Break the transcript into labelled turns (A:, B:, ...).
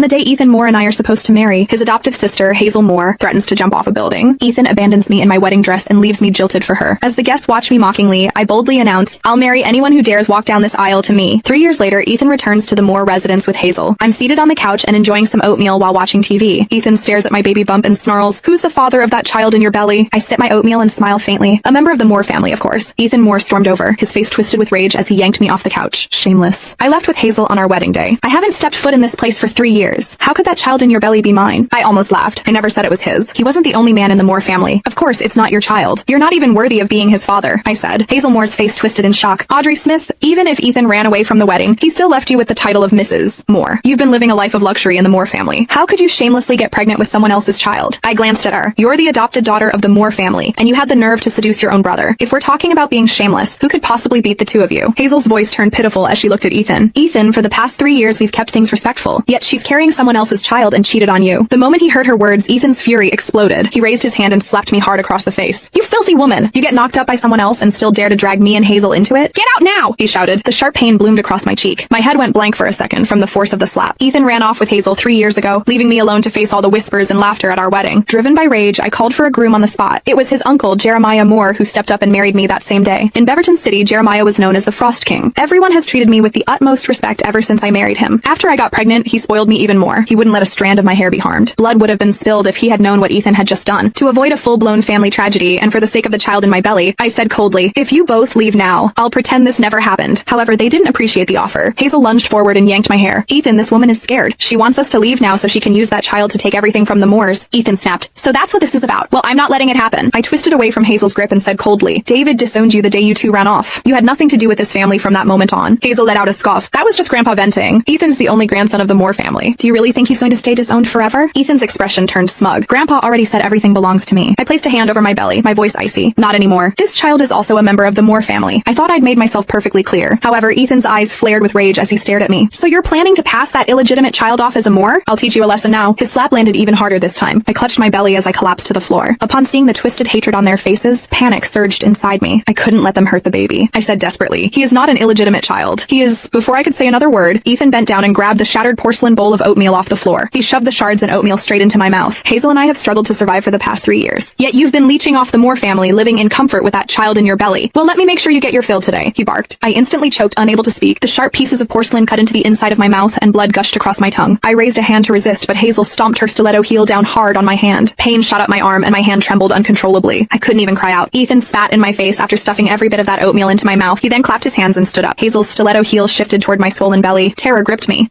A: The day Ethan Moore and I are supposed to marry, his adoptive sister, Hazel Moore, threatens to jump off a building. Ethan abandons me in my wedding dress and leaves me jilted for her. As the guests watch me mockingly, I boldly announce, "I'll marry anyone who dares walk down this aisle to me." 3 years later, Ethan returns to the Moore residence with Hazel. I'm seated on the couch and enjoying some oatmeal while watching TV. Ethan stares at my baby bump and snarls, "Who's the father of that child in your belly?" I sip my oatmeal and smile faintly. A member of the Moore family, of course. Ethan Moore stormed over, his face twisted with rage as he yanked me off the couch. Shameless. I left with Hazel on our wedding day. I haven't stepped foot in this place for 3 years. How could that child in your belly be mine? I almost laughed. I never said it was his. He wasn't the only man in the Moore family. Of course, it's not your child. You're not even worthy of being his father, I said. Hazel Moore's face twisted in shock. Audrey Smith, even if Ethan ran away from the wedding, he still left you with the title of Mrs. Moore. You've been living a life of luxury in the Moore family. How could you shamelessly get pregnant with someone else's child? I glanced at her. You're the adopted daughter of the Moore family, and you had the nerve to seduce your own brother. If we're talking about being shameless, who could possibly beat the two of you? Hazel's voice turned pitiful as she looked at Ethan. Ethan, for the past 3 years we've kept things respectful, yet she's carrying someone else's child and cheated on you. The moment he heard her words, Ethan's fury exploded. He raised his hand and slapped me hard across the face. You filthy woman! You get knocked up by someone else and still dare to drag me and Hazel into it? Get out now! He shouted. The sharp pain bloomed across my cheek. My head went blank for a second from the force of the slap. Ethan ran off with Hazel 3 years ago, leaving me alone to face all the whispers and laughter at our wedding. Driven by rage, I called for a groom on the spot. It was his uncle, Jeremiah Moore, who stepped up and married me that same day. In Beaverton City, Jeremiah was known as the Frost King. Everyone has treated me with the utmost respect ever since I married him. After I got pregnant, he spoiled me even more. He wouldn't let a strand of my hair be harmed. Blood would have been spilled if he had known what Ethan had just done. To avoid a full-blown family tragedy, and for the sake of the child in my belly, I said coldly, "If you both leave now, I'll pretend this never happened." However, they didn't appreciate the offer. Hazel lunged forward and yanked my hair. "Ethan, this woman is scared. She wants us to leave now so she can use that child to take everything from the Moores." Ethan snapped. "So that's what this is about. Well, I'm not letting it happen." I twisted away from Hazel's grip and said coldly, "David disowned you the day you two ran off. You had nothing to do with this family from that moment on." Hazel let out a scoff. "That was just Grandpa venting. Ethan's the only grandson of the Moore family. Do you really think he's going to stay disowned forever?" Ethan's expression turned smug. "Grandpa already said everything belongs to me." I placed a hand over my belly, my voice icy. "Not anymore. This child is also a member of the Moore family." I thought I'd made myself perfectly clear. However, Ethan's eyes flared with rage as he stared at me. "So you're planning to pass that illegitimate child off as a Moore? I'll teach you a lesson now." His slap landed even harder this time. I clutched my belly as I collapsed to the floor. Upon seeing the twisted hatred on their faces, panic surged inside me. I couldn't let them hurt the baby. I said desperately, "He is not an illegitimate child. He is..." Before I could say another word, Ethan bent down and grabbed the shattered porcelain bowl of oatmeal off the floor. He shoved the shards and oatmeal straight into my mouth. "Hazel and I have struggled to survive for the past 3 years. Yet you've been leeching off the Moore family, living in comfort with that child in your belly. Well, let me make sure you get your fill today," he barked. I instantly choked, unable to speak. The sharp pieces of porcelain cut into the inside of my mouth and blood gushed across my tongue. I raised a hand to resist, but Hazel stomped her stiletto heel down hard on my hand. Pain shot up my arm and my hand trembled uncontrollably. I couldn't even cry out. Ethan spat in my face after stuffing every bit of that oatmeal into my mouth. He then clapped his hands and stood up. Hazel's stiletto heel shifted toward my swollen belly. Terror gripped me.